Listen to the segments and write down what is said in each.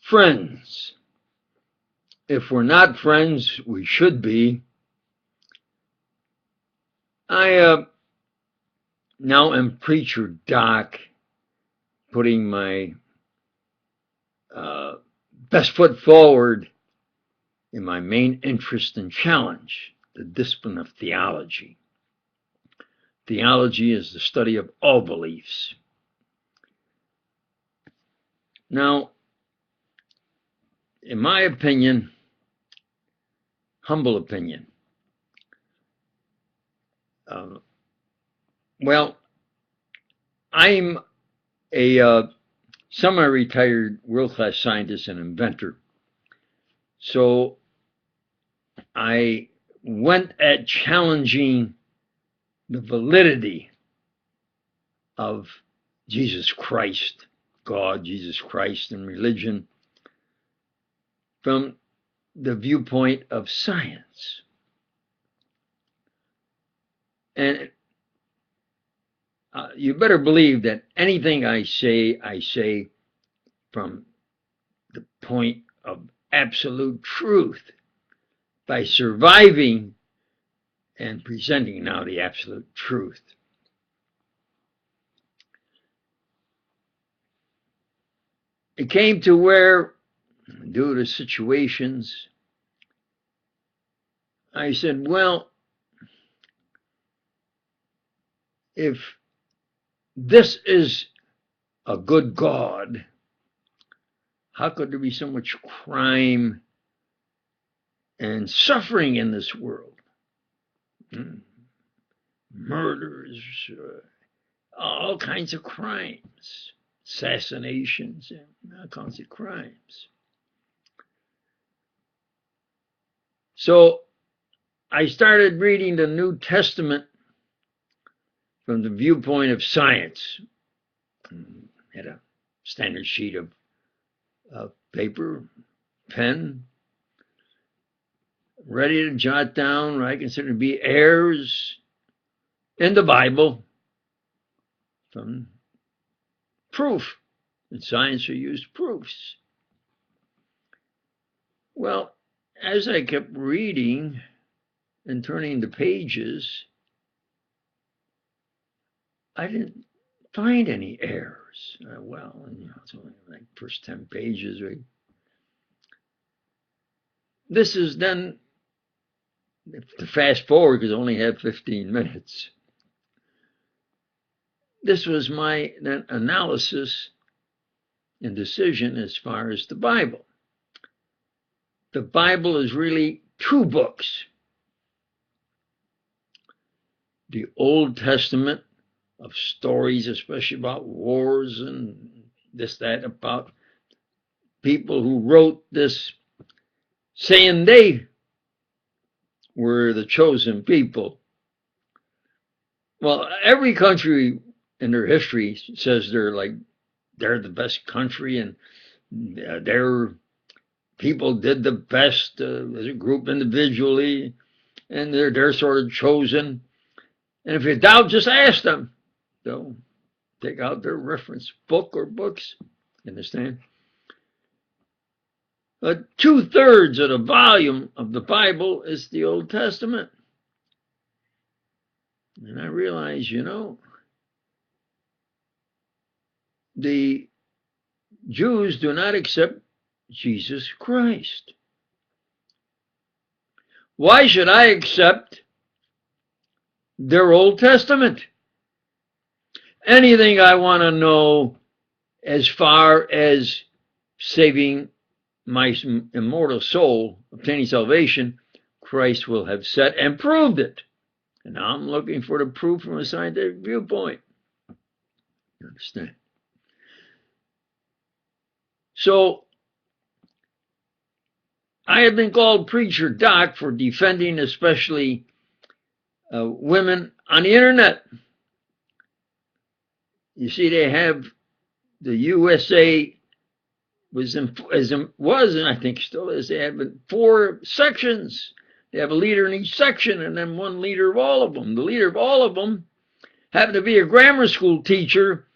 Friends. If we're not friends, we should be. I now am Preacher Doc, putting my best foot forward in my main interest and challenge, the discipline of theology. Theology is the study of all beliefs. Now, in my opinion, humble opinion, well, I'm a semi-retired world-class scientist and inventor. So I went at challenging the validity of Jesus Christ, God, Jesus Christ, and religion from the viewpoint of science. And you better believe that anything I say from the point of absolute truth by surviving and presenting now the absolute truth. It came to where, due to situations, I said, well, if this is a good God, how could there be so much crime and suffering in this world? Murders, all kinds of crimes, assassinations, and all kinds of crimes. So I started reading the New Testament from the viewpoint of science. Had a standard sheet of paper, pen, ready to jot down what I consider to be errors in the Bible from proof. In science, we use proofs. Well, as I kept reading and turning the pages, I didn't find any errors. Well, it's only like first 10 pages. Right? This is then, to fast forward, because I only have 15 minutes. This was my then analysis and decision as far as the Bible. The Bible is really two books. The Old Testament of stories, especially about wars and this, that, about people who wrote this, saying they were the chosen people. Well, every country in their history says they're the best country and their people did the best as a group individually, and they're sort of chosen. And if you doubt, just ask them. They'll take out their reference book or books. Understand? But 2/3 of the volume of the Bible is the Old Testament. And I realize, the Jews do not accept Jesus Christ. Why should I accept their Old Testament? Anything I want to know as far as saving my immortal soul, obtaining salvation, Christ will have said and proved it. And now I'm looking for the proof from a scientific viewpoint. You understand? So I have been called Preacher Doc for defending especially women on the internet. You see, they have the USA and I think still is, they have 4 sections. They have a leader in each section and then one leader of all of them. The leader of all of them happened to be a grammar school teacher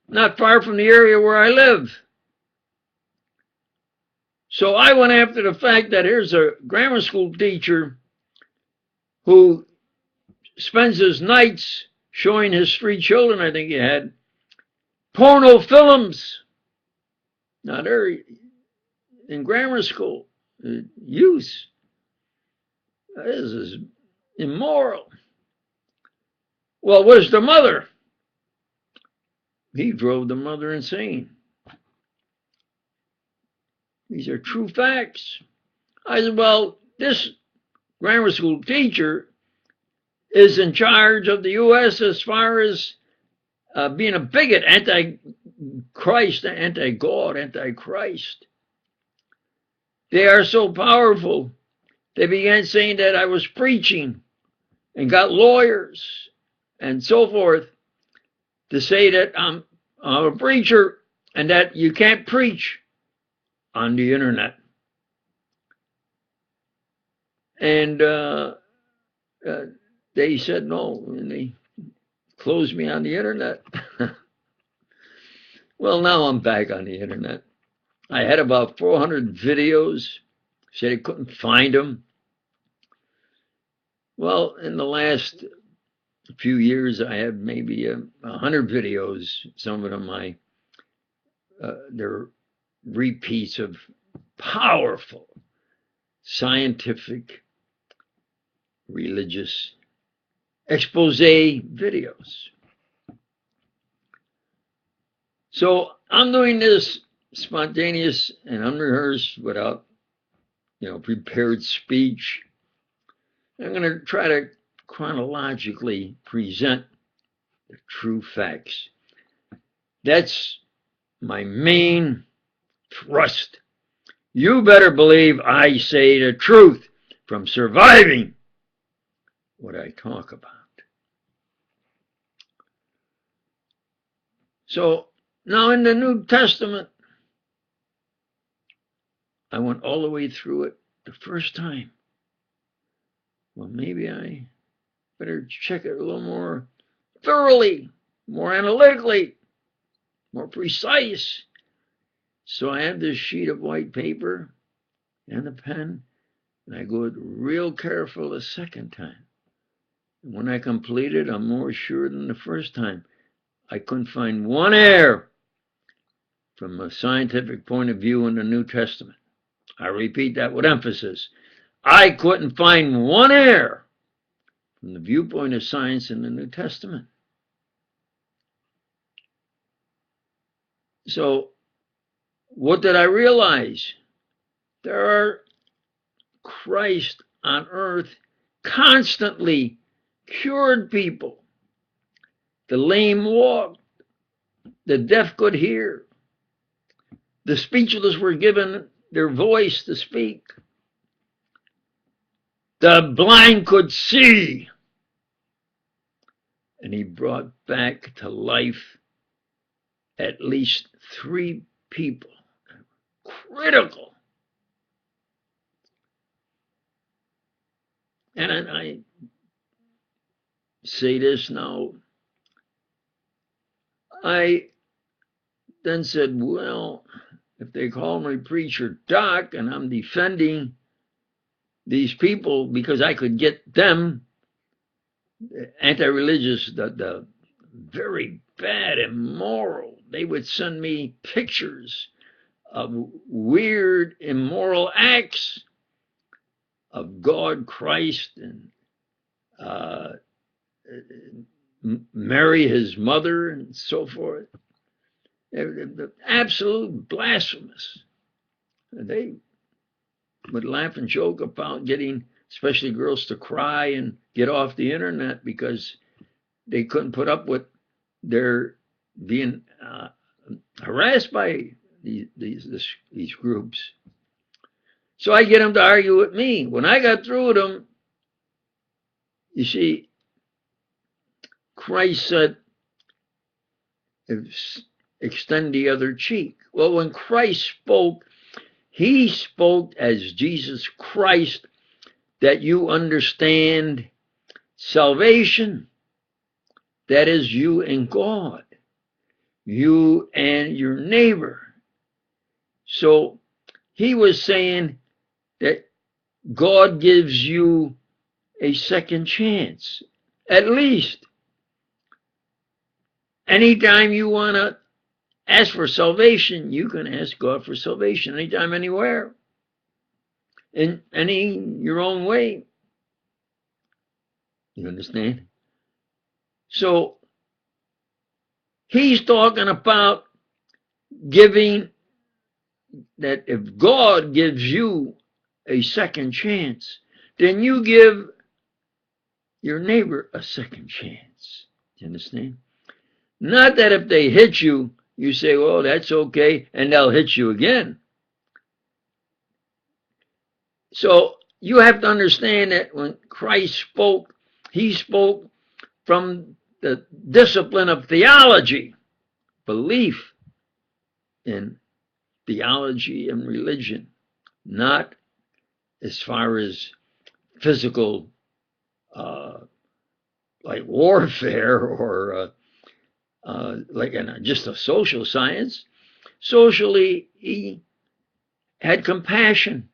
not far from the area where I live. So I went after the fact that here's a grammar school teacher who spends his nights showing his 3 children, I think he had, porno films. Now they're in grammar school. Use. This is immoral. Well, where's the mother? He drove the mother insane. These are true facts. I said, well, this grammar school teacher is in charge of the U.S. as far as being a bigot, anti-Christ, anti-God, anti-Christ. They are so powerful. They began saying that I was preaching and got lawyers and so forth to say that I'm a preacher and that you can't preach on the internet. And they said no, and they closed me on the internet. Well, now I'm back on the internet. I had about 400 videos, said I couldn't find them. Well, in the last few years, I have maybe 100 videos. Some of them they're repeats of powerful scientific, religious expose videos. So I'm doing this spontaneous and unrehearsed without, prepared speech. I'm going to try to chronologically present the true facts. That's my main thrust. You better believe I say the truth from surviving what I talk about. So now in the New Testament, I went all the way through it the first time. Well, maybe I better check it a little more thoroughly, more analytically, more precise. So I have this sheet of white paper and a pen, and I go real careful the second time. And when I complete it, I'm more sure than the first time. I couldn't find one error from a scientific point of view in the New Testament. I repeat that with emphasis. I couldn't find one error from the viewpoint of science in the New Testament. So what did I realize? There are Christ on earth constantly cured people. The lame walked, the deaf could hear, the speechless were given their voice to speak, the blind could see, and he brought back to life at least 3 people. Critical. And I say this now. I then said, well, if they call me preacher doc and I'm defending these people because I could get them, anti-religious, the very bad, immoral, they would send me pictures of weird, immoral acts of God, Christ, and Mary, his mother, and so forth. Absolute blasphemous. They would laugh and joke about getting, especially girls, to cry and get off the internet because they couldn't put up with their being harassed by these groups. So I get them to argue with me. When I got through with them, you see, Christ said, extend the other cheek. Well, when Christ spoke, he spoke as Jesus Christ, that you understand salvation. That is you and God, you and your neighbor. So he was saying that God gives you a second chance. At least, anytime you want to ask for salvation, you can ask God for salvation anytime, anywhere, in your own way. You understand? So he's talking about giving, that if God gives you a second chance, then you give your neighbor a second chance. You understand? Not that if they hit you, you say, well, that's okay, and they'll hit you again. So you have to understand that when Christ spoke, he spoke from the discipline of theology, belief in theology and religion, not as far as physical, like warfare, or like just a social science. Socially, he had compassion,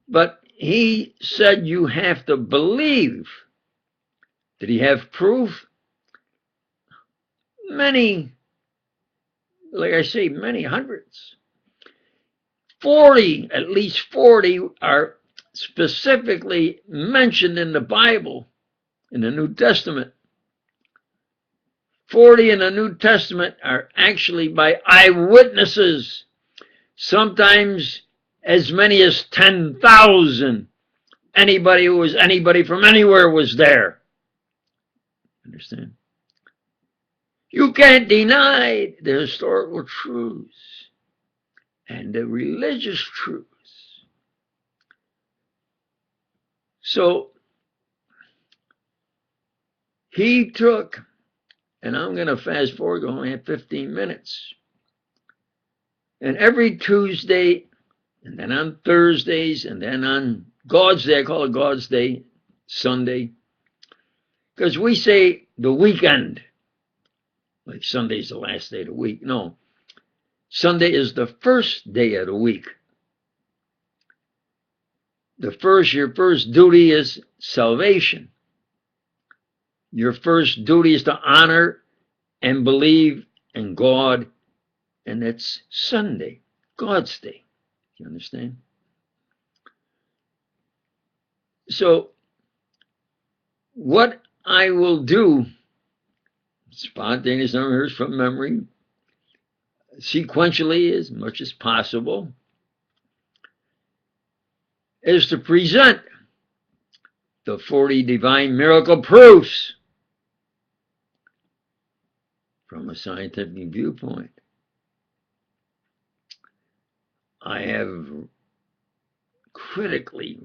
but he said you have to believe. Did he have proof? Many, like I say, many hundreds. 40, at least 40 are specifically mentioned in the Bible, in the New Testament. 40 in the New Testament are actually by eyewitnesses, sometimes as many as 10,000. Anybody from anywhere was there. Understand? You can't deny the historical truths and the religious truths. So he took, and I'm going to fast forward, I only have 15 minutes. And every Tuesday, and then on Thursdays, and then on God's Day, I call it God's Day, Sunday, because we say the weekend, like Sunday's the last day of the week. No, Sunday is the first day of the week. Your first duty is salvation. Your first duty is to honor and believe in God, and that's Sunday, God's Day. You understand? So what I will do, spontaneous numbers from memory, sequentially as much as possible, is to present the 40 divine miracle proofs from a scientific viewpoint. I have critically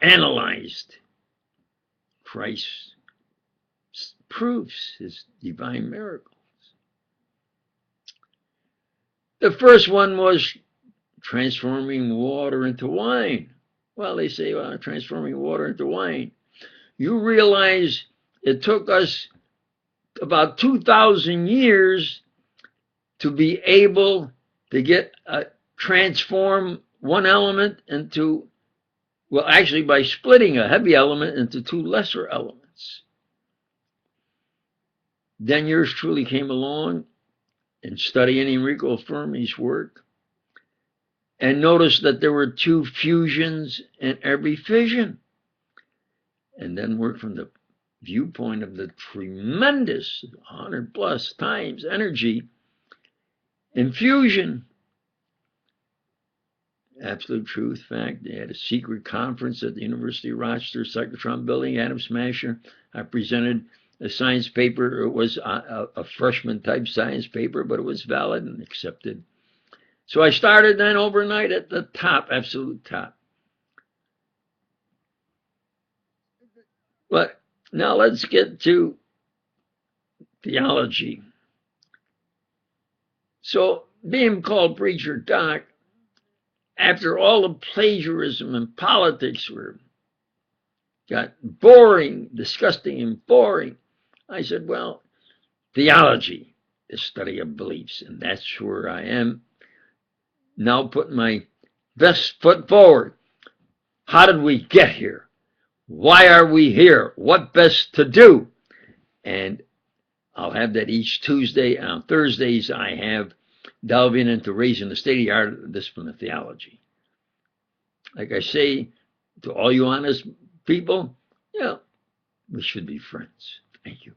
analyzed Christ's proofs, his divine miracles. The first one was transforming water into wine. Well, they say, well, transforming water into wine. You realize it took us about 2,000 years to be able to transform one element into, well, actually by splitting a heavy element into two lesser elements. Then yours truly came along and studying Enrico Fermi's work and noticed that there were two fusions in every fission, and then worked from the viewpoint of the tremendous 100 plus times energy in fusion. Absolute truth, fact. They had a secret conference at the University of Rochester Cyclotron building, Atom Smasher. I presented a science paper. It was a freshman type science paper, but it was valid and accepted. So I started then overnight at the top, absolute top. But now let's get to theology. So being called Preacher Doc, after all the plagiarism and politics got boring, disgusting and boring, I said, well, theology, the study of beliefs, and that's where I am. now putting my best foot forward. How did we get here? Why are we here? What best to do? And I'll have that each Tuesday. On Thursdays, I have delving into raising the state of the art of the discipline of theology. Like I say to all you honest people, yeah, we should be friends. Thank you.